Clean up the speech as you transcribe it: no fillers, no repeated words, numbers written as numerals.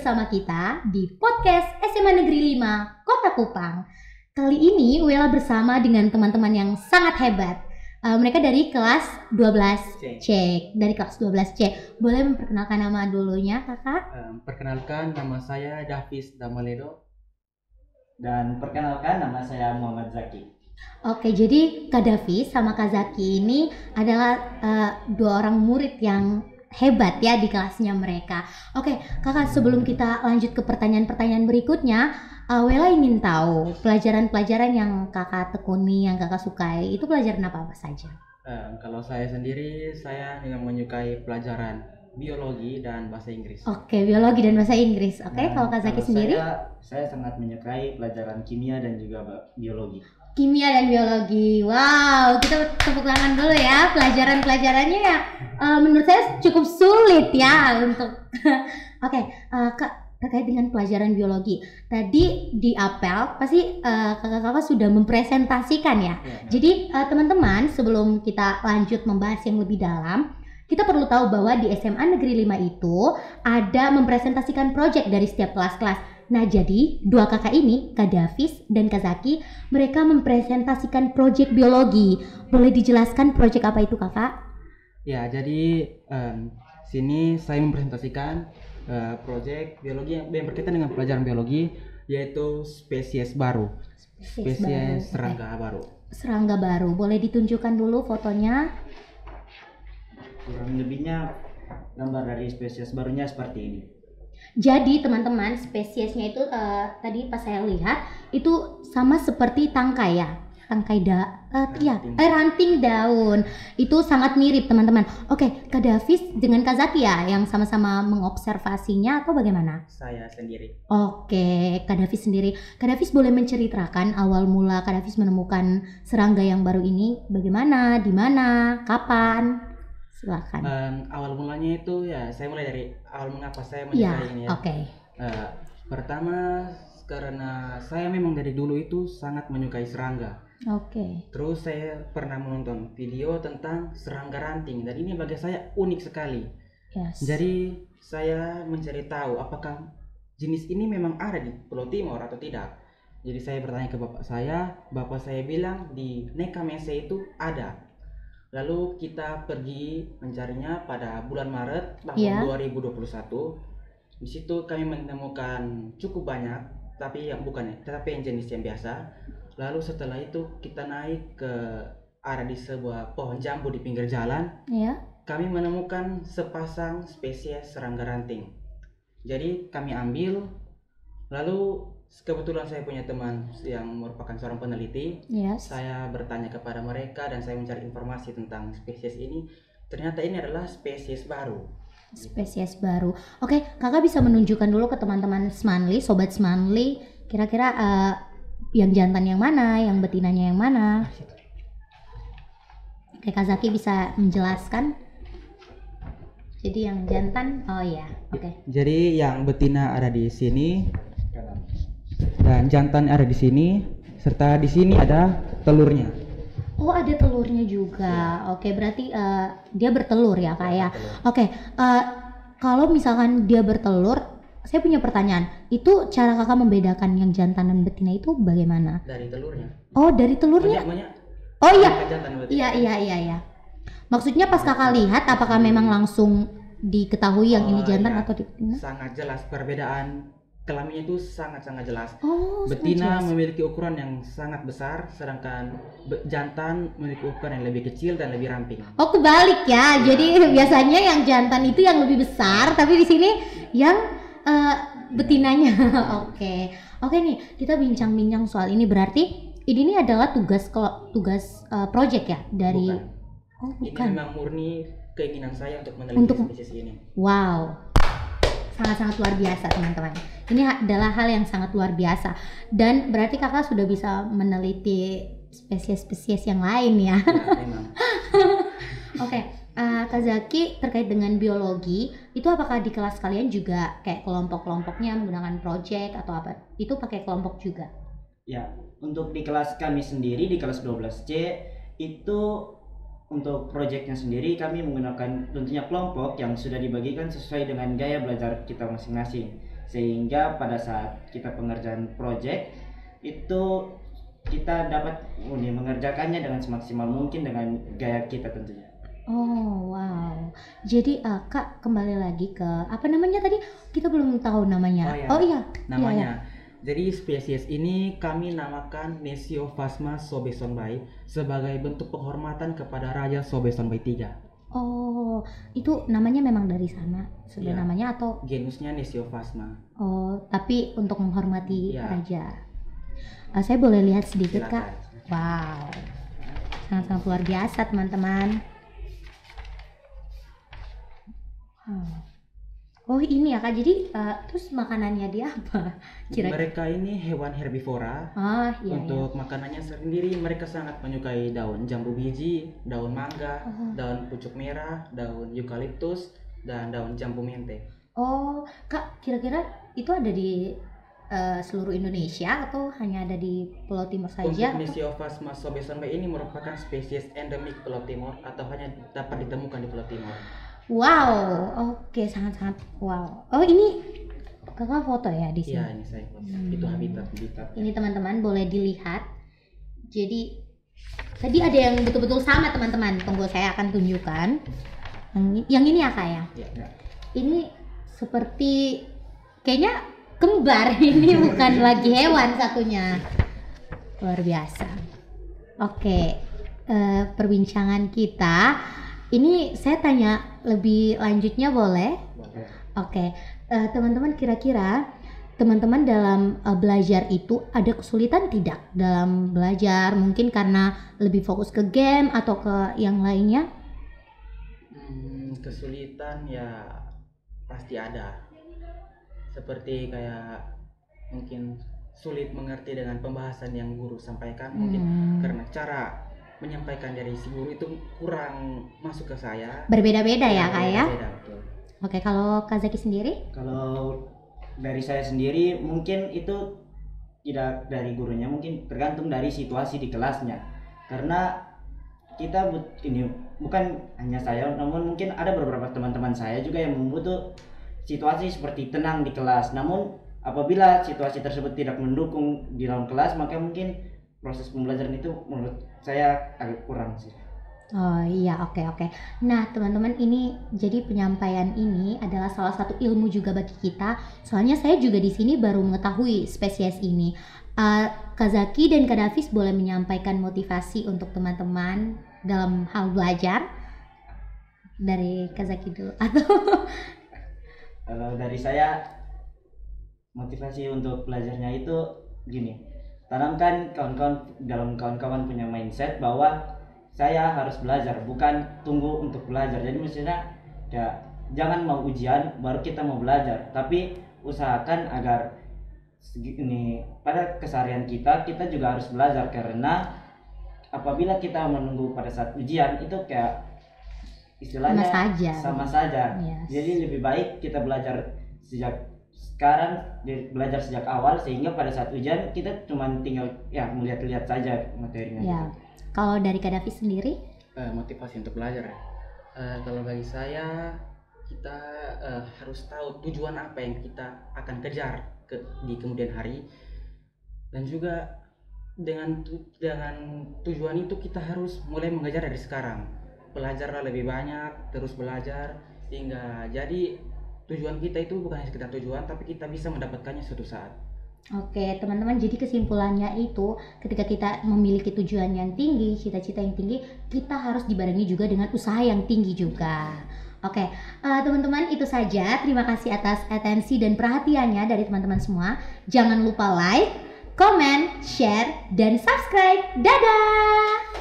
bersama kita di podcast SMA Negeri 5 Kota Kupang. Kali ini Wela bersama dengan teman-teman yang sangat hebat. Mereka dari kelas 12C. Dari kelas 12C. Boleh memperkenalkan nama dulunya, Kakak? Perkenalkan, nama saya Davis Damaledo. Dan perkenalkan, nama saya Muhammad Zaki. Oke, jadi Kak Davis sama Kak Zaki ini adalah dua orang murid yang hebat ya di kelasnya mereka. Oke, Kakak, sebelum kita lanjut ke pertanyaan-pertanyaan berikutnya, Wela ingin tahu pelajaran-pelajaran yang Kakak tekuni, yang Kakak sukai, itu pelajaran apa saja? Kalau saya sendiri, saya memang menyukai pelajaran biologi dan bahasa Inggris. Oke, biologi dan bahasa Inggris. Oke, kalau Kak Zaki sendiri? Saya sangat menyukai pelajaran kimia dan juga biologi. Kimia dan biologi. Wow, kita tepuk tangan dulu ya. Pelajaran-pelajarannya ya menurut saya cukup sulit ya untuk Oke, Kak, terkait dengan pelajaran biologi. Tadi di apel pasti kakak-kakak sudah mempresentasikan ya. Jadi teman-teman, sebelum kita lanjut membahas yang lebih dalam, kita perlu tahu bahwa di SMA Negeri 5 itu ada mempresentasikan proyek dari setiap kelas-kelas. Nah, jadi dua kakak ini, Kak Davis dan Kak Zaki, mereka mempresentasikan proyek biologi. Boleh dijelaskan proyek apa itu, Kakak? Ya, jadi sini saya mempresentasikan proyek biologi yang berkaitan dengan pelajaran biologi, yaitu spesies baru. Spesies serangga baru. Serangga baru. Boleh ditunjukkan dulu fotonya? Kurang lebihnya gambar dari spesies barunya seperti ini. Jadi teman-teman, spesiesnya itu tadi pas saya lihat itu sama seperti tangkai ya, ranting daun. Itu sangat mirip teman-teman. Oke, Kak Davis dengan Kak Zaki ya yang sama-sama mengobservasinya atau bagaimana? Saya sendiri. Oke, Kak Davis sendiri. Kak Davis boleh menceritakan awal mula Kak Davis menemukan serangga yang baru ini bagaimana, di mana, kapan? Silakan. Awal mulanya itu ya saya mulai dari awal mengapa saya menyukai ini ya. Oke. Pertama karena saya memang dari dulu itu sangat menyukai serangga. Oke. Terus saya pernah menonton video tentang serangga ranting dan ini bagi saya unik sekali. Yes. Jadi saya mencari tahu apakah jenis ini memang ada di Pulau Timor atau tidak. Jadi saya bertanya ke bapak saya bilang di Nekamese itu ada. Lalu kita pergi mencarinya pada bulan Maret tahun 2021. Di situ kami menemukan cukup banyak, tapi yang jenis yang biasa. Lalu setelah itu kita naik ke arah di sebuah pohon jambu di pinggir jalan. Kami menemukan sepasang spesies serangga ranting. Jadi kami ambil, lalu kebetulan saya punya teman yang merupakan seorang peneliti. Saya bertanya kepada mereka dan saya mencari informasi tentang spesies ini. Ternyata ini adalah spesies baru. Spesies baru. Oke, kakak bisa menunjukkan dulu ke teman-teman Semanli, sobat Semanli, kira-kira yang jantan yang mana, yang betinanya yang mana? Oke, Kak Zaki bisa menjelaskan. Jadi yang jantan, oke. Jadi yang betina ada di sini. Dan jantan ada di sini, serta di sini ada telurnya. Oh, ada telurnya juga. Oke, berarti dia bertelur ya, Kak ya. Oke, kalau misalkan dia bertelur, saya punya pertanyaan. Itu cara kakak membedakan yang jantan dan betina itu bagaimana? Dari telurnya. Oh, dari telurnya. Oh iya. Iya. Maksudnya pas kakak lihat, apakah memang langsung diketahui yang ini jantan atau betina? Sangat jelas perbedaan. Kelaminnya itu sangat-sangat jelas. sangat Betina jelas. memiliki ukuran yang sangat besar, sedangkan jantan memiliki ukuran yang lebih kecil dan lebih ramping. Oh, kebalik ya. Jadi biasanya yang jantan itu yang lebih besar, tapi di sini yang betinanya. Oke nih, kita bincang-bincang soal ini. Berarti ini adalah tugas project ya dari. Bukan. Ini memang murni keinginan saya untuk meneliti spesies ini. Wow. Sangat-sangat luar biasa teman-teman. Ini adalah hal yang sangat luar biasa. Dan berarti kakak sudah bisa meneliti spesies-spesies yang lain ya. Memang. Oke, Kak Zaki terkait dengan biologi, itu apakah di kelas kalian juga kayak kelompok-kelompoknya menggunakan project atau apa? Itu pakai kelompok juga? Ya, untuk di kelas kami sendiri di kelas 12C itu untuk proyeknya sendiri kami menggunakan tentunya kelompok yang sudah dibagikan sesuai dengan gaya belajar kita masing-masing. sehingga pada saat kita pengerjaan project itu kita dapat mengerjakannya dengan semaksimal mungkin dengan gaya kita tentunya. Oh wow. Jadi Kak kembali lagi ke apa namanya tadi? Kita belum tahu namanya. Oh, iya. iya. Iya. Namanya. Jadi spesies ini kami namakan Nesiophasma sobesonbai sebagai bentuk penghormatan kepada Raja Sobesonbai III. Oh, itu namanya memang dari sana sudah Iya. namanya atau? Genusnya Nesiophasma. Oh, tapi untuk menghormati Iya. raja. Saya boleh lihat sedikit Silakan. Kak? Wow, sangat-sangat luar biasa teman-teman. Oh ini ya Kak, jadi terus makanannya dia apa? Kira-kira? Mereka ini hewan herbivora. Oh iya. Untuk makanannya sendiri mereka sangat menyukai daun jambu biji, daun mangga, daun pucuk merah, daun eukaliptus, dan daun jambu mente. Oh Kak, kira-kira itu ada di seluruh Indonesia atau hanya ada di Pulau Timur saja? Untuk Nesiophasma sobesonbai ini merupakan spesies endemik Pulau Timur atau hanya dapat ditemukan di Pulau Timur. Wow, oke, sangat-sangat wow. Oh ini Kakak foto ya di sini? Iya, ini saya. Itu habitat. Ini teman-teman boleh dilihat. Jadi tadi ada yang betul-betul sama teman-teman. Tunggu saya akan tunjukkan. Yang ini ya Kak ya? Ya. Ini seperti kayaknya kembar. Ini bukan lagi hewan satunya. Luar biasa. Oke, perbincangan kita. Ini saya tanya lebih lanjutnya boleh? Oke, teman-teman kira-kira teman-teman dalam belajar itu ada kesulitan tidak dalam belajar? Mungkin karena lebih fokus ke game atau ke yang lainnya? Kesulitan ya pasti ada. Seperti kayak mungkin sulit mengerti dengan pembahasan yang guru sampaikan, mungkin karena cara menyampaikan dari si guru itu kurang masuk ke saya. Berbeda-beda ya Kak ya? Berbeda, betul. Oke, kalau Kak Zaki sendiri? Kalau dari saya sendiri mungkin itu tidak dari gurunya, mungkin tergantung dari situasi di kelasnya. Karena kita ini bukan hanya saya, namun mungkin ada beberapa teman-teman saya juga yang membutuh situasi seperti tenang di kelas. Namun apabila situasi tersebut tidak mendukung di dalam kelas, maka mungkin proses pembelajaran itu menurut saya agak kurang sih. Oh iya, oke. Nah teman-teman, ini jadi penyampaian ini adalah salah satu ilmu juga bagi kita. Soalnya saya juga di sini baru mengetahui spesies ini. Kak Zaki dan Kak Davis boleh menyampaikan motivasi untuk teman-teman dalam hal belajar. Dari Kak Zaki dulu atau? Kalau dari saya, motivasi untuk belajarnya itu gini, tanamkan kawan-kawan punya mindset bahwa saya harus belajar, bukan tunggu untuk belajar. Jadi misalnya ya jangan mau ujian baru kita mau belajar, tapi usahakan agar ini pada keseharian kita juga harus belajar, karena apabila kita menunggu pada saat ujian itu kayak istilahnya sama saja. Yes. Jadi lebih baik kita belajar sejak sekarang, belajar sejak awal, sehingga pada saat ujian kita cuma tinggal ya melihat-lihat saja materinya. Ya. Kalau dari Kak Davis sendiri? Motivasi untuk belajar. Kalau bagi saya, kita harus tahu tujuan apa yang kita akan kejar di kemudian hari, dan juga dengan tujuan itu kita harus mulai mengejar dari sekarang. Belajarlah lebih banyak, terus belajar, sehingga jadi tujuan kita itu bukan hanya sekedar tujuan, tapi kita bisa mendapatkannya suatu saat. Oke teman-teman, jadi kesimpulannya itu ketika kita memiliki tujuan yang tinggi, cita-cita yang tinggi, kita harus dibarengi juga dengan usaha yang tinggi juga. Oke, teman-teman, itu saja. Terima kasih atas atensi dan perhatiannya dari teman-teman semua. Jangan lupa like, comment, share, dan subscribe. Dadah!